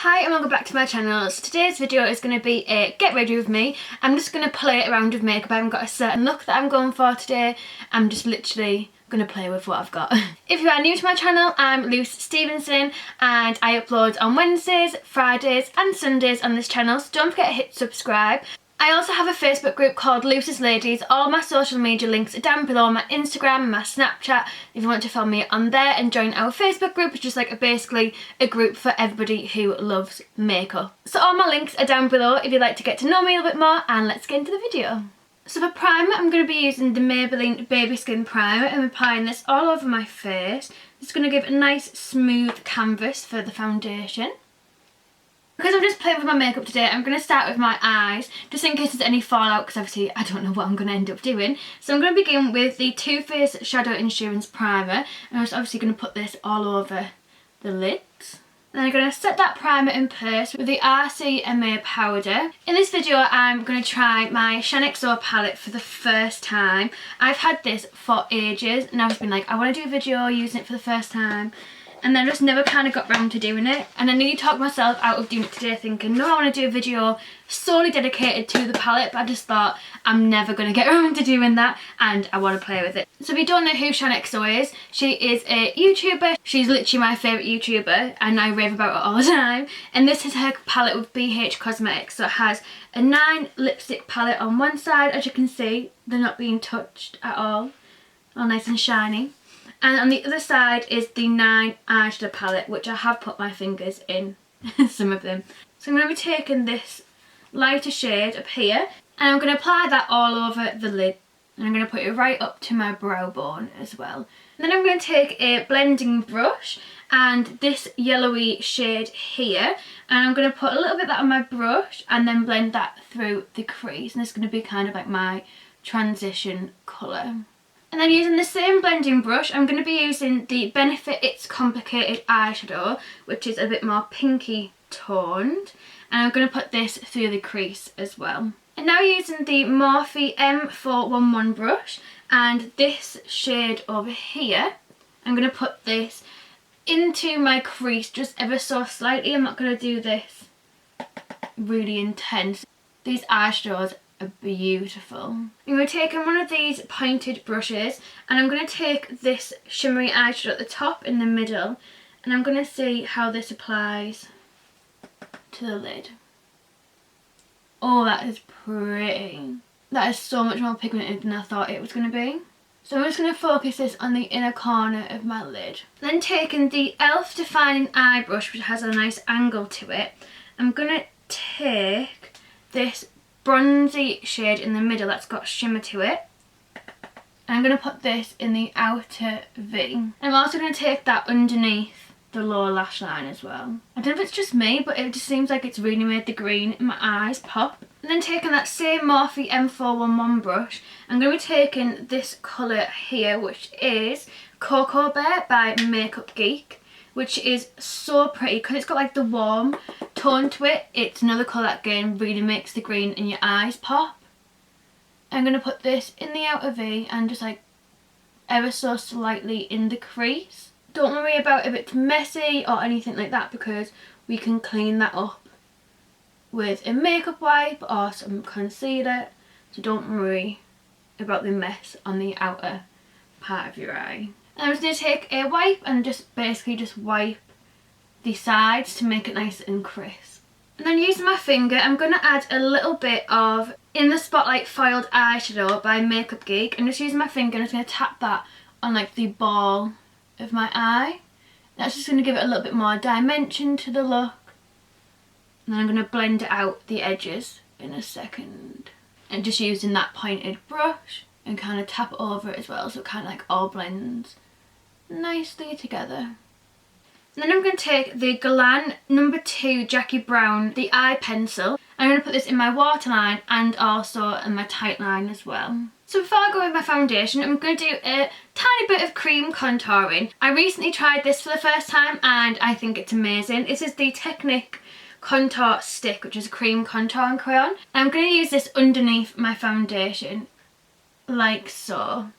Hi and welcome back to my channel. So today's video is going to be a get ready with me. I'm just going to play around with makeup. I haven't got a certain look that I'm going for today. I'm just literally going to play with what I've got. If you are new to my channel, I'm LuceStephenson and I upload on Wednesdays, Fridays and Sundays on this channel. So don't forget to hit subscribe. I also have a Facebook group called Luce's Ladies. All my social media links are down below, my Instagram and my Snapchat, if you want to follow me on there and join our Facebook group, which is like basically a group for everybody who loves makeup. So all my links are down below if you'd like to get to know me a little bit more, and let's get into the video. So for primer, I'm going to be using the Maybelline Baby Skin Primer and I'm applying this all over my face. It's going to give a nice smooth canvas for the foundation. Because I'm just playing with my makeup today, I'm going to start with my eyes, just in case there's any fallout, because obviously I don't know what I'm going to end up doing. So I'm going to begin with the Too Faced Shadow Insurance Primer, and I'm just obviously going to put this all over the lids. Then I'm going to set that primer in place with the RCMA powder. In this video I'm going to try my Shaaanxo palette for the first time. I've had this for ages and I've just been like, I want to do a video using it for the first time. And then just never kind of got round to doing it. And I nearly talked myself out of doing it today thinking, no, I want to do a video solely dedicated to the palette. But I just thought, I'm never going to get around to doing that and I want to play with it. So if you don't know who Shaaanxo is, she is a YouTuber. She's literally my favourite YouTuber and I rave about her all the time. And this is her palette with BH Cosmetics. So it has a 9 lipstick palette on one side. As you can see, they're not being touched at all nice and shiny. And on the other side is the 9 eyeshadow palette, which I have put my fingers in some of them. So I'm going to be taking this lighter shade up here and I'm going to apply that all over the lid. And I'm going to put it right up to my brow bone as well. And then I'm going to take a blending brush and this yellowy shade here. And I'm going to put a little bit of that on my brush and then blend that through the crease. And it's going to be kind of like my transition colour. And then using the same blending brush, I'm going to be using the Benefit It's Complicated eyeshadow, which is a bit more pinky toned. And I'm going to put this through the crease as well. And now using the Morphe M411 brush and this shade over here, I'm going to put this into my crease just ever so slightly. I'm not going to do this really intense. These eyeshadows are beautiful. I'm going to take one of these pointed brushes and I'm going to take this shimmery eyeshadow at the top in the middle and I'm going to see how this applies to the lid. Oh, that is pretty. That is so much more pigmented than I thought it was going to be. So I'm just going to focus this on the inner corner of my lid. Then taking the e.l.f. Defining Eye Brush, which has a nice angle to it, I'm going to take this bronzy shade in the middle that's got shimmer to it. And I'm going to put this in the outer V. I'm also going to take that underneath the lower lash line as well. I don't know if it's just me, but it just seems like it's really made the green in my eyes pop. And then taking that same Morphe M411 brush, I'm going to be taking this colour here, which is Cocoa Bear by Makeup Geek, which is so pretty because it's got like the warm tone to it. It's another colour that again really makes the green in your eyes pop. I'm going to put this in the outer V and just like ever so slightly in the crease. Don't worry about if it's messy or anything like that because we can clean that up with a makeup wipe or some concealer. So don't worry about the mess on the outer part of your eye. And I'm just going to take a wipe and just basically just wipe the sides to make it nice and crisp. And then using my finger, I'm going to add a little bit of In the Spotlight Foiled Eyeshadow by Makeup Geek. And just using my finger, I'm just going to tap that on like the ball of my eye. That's just going to give it a little bit more dimension to the look. And then I'm going to blend out the edges in a second. And just using that pointed brush and kind of tap it over it as well, so it kind of like all blends nicely together. And then I'm going to take the Galan No. 2 Jackie Brown, the eye pencil. I'm going to put this in my waterline and also in my tight line as well. So before I go with my foundation, I'm going to do a tiny bit of cream contouring. I recently tried this for the first time and I think it's amazing. This is the Technic Contour Stick, which is a cream contouring crayon. I'm going to use this underneath my foundation, like so.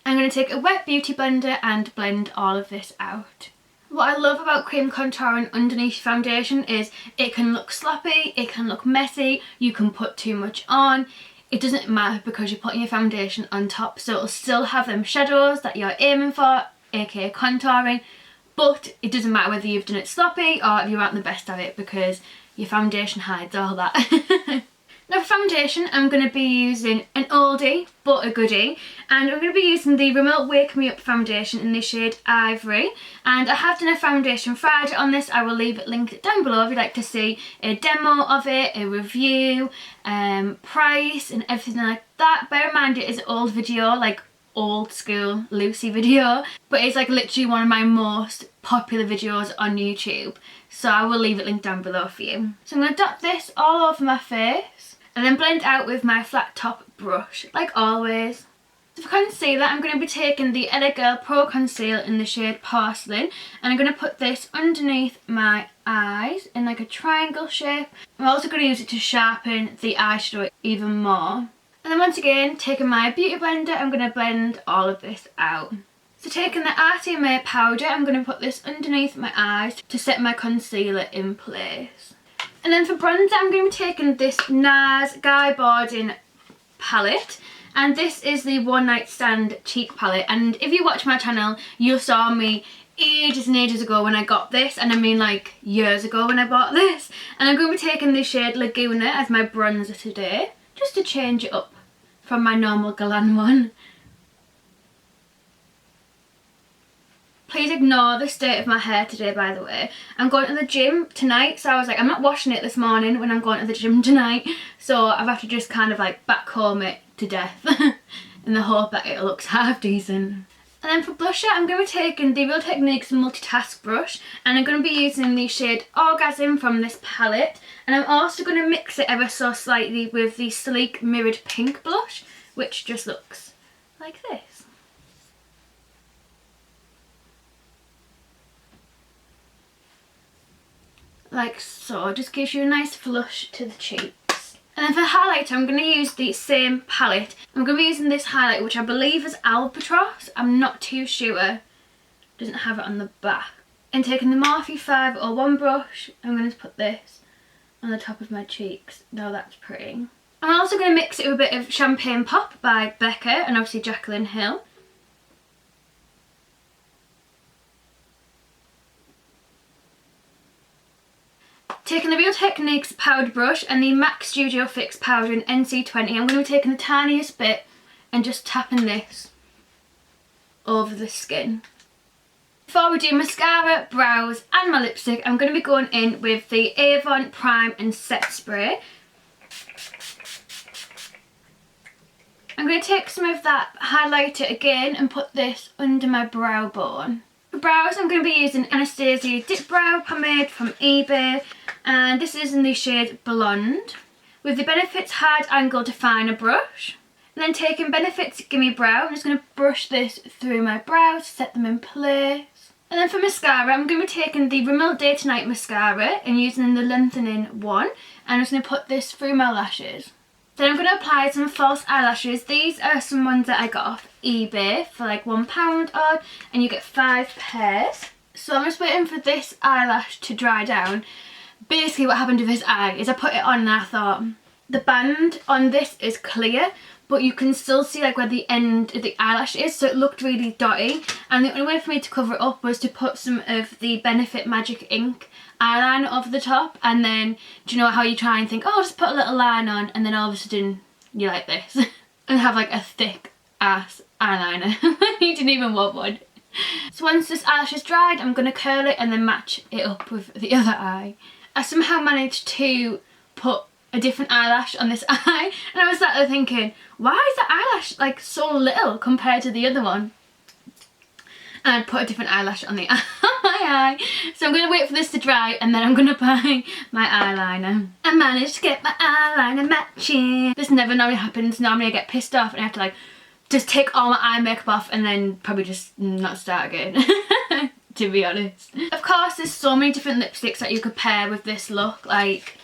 I'm going to take a wet beauty blender and blend all of this out. What I love about cream contouring underneath your foundation is it can look sloppy, it can look messy, you can put too much on. It doesn't matter because you're putting your foundation on top, so it'll still have them shadows that you're aiming for, aka contouring, but it doesn't matter whether you've done it sloppy or if you aren't the best at it because your foundation hides all that. Now for foundation, I'm going to be using an oldie but a goodie, and I'm going to be using the Rimmel Wake Me Up foundation in the shade Ivory, and I have done a foundation Friday on this. I will leave it linked down below if you'd like to see a demo of it, a review, price and everything like that. Bear in mind it is an old video, like old school Lucy video, but it's like literally one of my most popular videos on YouTube, so I will leave it linked down below for you. So I'm going to dot this all over my face and then blend out with my flat top brush, like always. So for concealer, I'm going to be taking the LA Girl Pro Conceal in the shade Porcelain, and I'm going to put this underneath my eyes in like a triangle shape. I'm also going to use it to sharpen the eyeshadow even more. And then once again, taking my beauty blender, I'm going to blend all of this out. So taking the RTMA powder, I'm going to put this underneath my eyes to set my concealer in place. And then for bronzer, I'm going to be taking this NARS Guy Bordin palette. And this is the One Night Stand cheek palette. And if you watch my channel, you saw me ages and ages ago when I got this. And I mean like years ago when I bought this. And I'm going to be taking the shade Laguna as my bronzer today, just to change it up from my normal Galan one. Please ignore the state of my hair today, by the way. I'm going to the gym tonight, so I was like, I'm not washing it this morning when I'm going to the gym tonight, so I've had to just kind of like backcomb it to death in the hope that it looks half decent. And then for blusher, I'm going to be taking the Real Techniques Multitask brush, and I'm going to be using the shade Orgasm from this palette, and I'm also going to mix it ever so slightly with the Sleek Mirrored Pink blush, which just looks like this. Like so, just gives you a nice flush to the cheeks. And then for the highlighter, I'm going to use the same palette. I'm going to be using this highlight, which I believe is Albatross. I'm not too sure. Doesn't have it on the back. And taking the Morphe 501 brush, I'm going to put this on the top of my cheeks. Now that's pretty. I'm also going to mix it with a bit of Champagne Pop by Becca and obviously Jaclyn Hill. Taking the Real Techniques powder brush and the MAC Studio Fix powder in NC20, I'm going to be taking the tiniest bit and just tapping this over the skin. Before we do mascara, brows and my lipstick, I'm going to be going in with the Avon Prime and Set Spray. I'm going to take some of that highlighter again and put this under my brow bone. For brows, I'm going to be using Anastasia Dip Brow Pomade from eBay, and this is in the shade Blonde, with the Benefits Hard Angle Definer brush. And then taking Benefits Gimme Brow, I'm just going to brush this through my brows to set them in place. And then for mascara, I'm going to be taking the Rimmel Day to Night mascara and using the lengthening one, and I'm just going to put this through my lashes. Then I'm going to apply some false eyelashes. These are some ones that I got off eBay for like £1 odd, and you get 5 pairs. So I'm just waiting for this eyelash to dry down. Basically what happened to this eye is I put it on and I thought the band on this is clear, but you can still see like where the end of the eyelash is, so it looked really dotty, and the only way for me to cover it up was to put some of the Benefit Magic Ink eyeliner over the top. And then, do you know how you try and think, oh, I'll just put a little line on, and then all of a sudden you're like this and have like a thick ass eyeliner. You didn't even want one. So once this eyelash is dried, I'm going to curl it and then match it up with the other eye. I somehow managed to put a different eyelash on this eye, and I was sat there thinking, why is the eyelash like so little compared to the other one? And I put a different eyelash on the my eye. So I'm going to wait for this to dry, and then I'm going to apply my eyeliner. I managed to get my eyeliner matching. This never normally happens. Normally I get pissed off and I have to like just take all my eye makeup off and then probably just not start again. To be honest. Of course, there's so many different lipsticks that you could pair with this look. Like,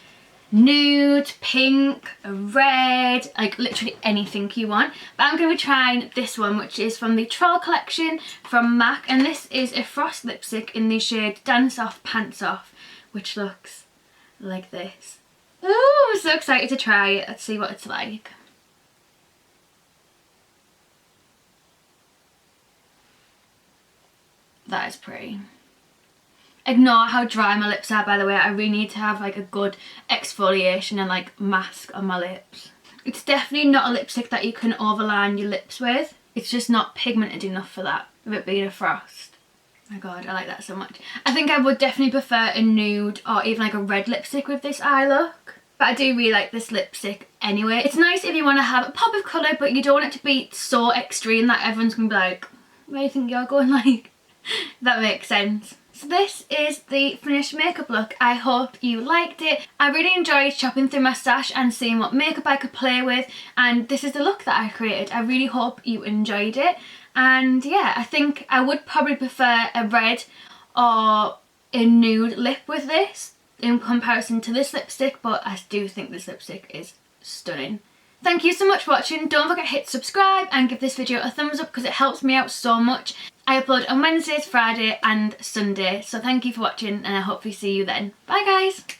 nude, pink, red, like literally anything you want. But I'm going to be trying this one, which is from the Troll collection from MAC, and this is a frost lipstick in the shade Dance Off Pants Off, which looks like this. Ooh, I'm so excited to try it. Let's see what it's like. That is pretty. Ignore how dry my lips are, by the way. I really need to have like a good exfoliation and like mask on my lips. It's definitely not a lipstick that you can overline your lips with. It's just not pigmented enough for that, with it being a frost. Oh my god, I like that so much. I think I would definitely prefer a nude or even like a red lipstick with this eye look. But I do really like this lipstick anyway. It's nice if you want to have a pop of colour, but you don't want it to be so extreme that everyone's going to be like, where do you think you're going? Like, that makes sense. So this is the finished makeup look. I hope you liked it. I really enjoyed shopping through my stash and seeing what makeup I could play with, and this is the look that I created. I really hope you enjoyed it. And yeah, I think I would probably prefer a red or a nude lip with this in comparison to this lipstick, but I do think this lipstick is stunning. Thank you so much for watching. Don't forget to hit subscribe and give this video a thumbs up because it helps me out so much. I upload on Wednesdays, Friday and Sunday, so thank you for watching and I hope we see you then. Bye guys!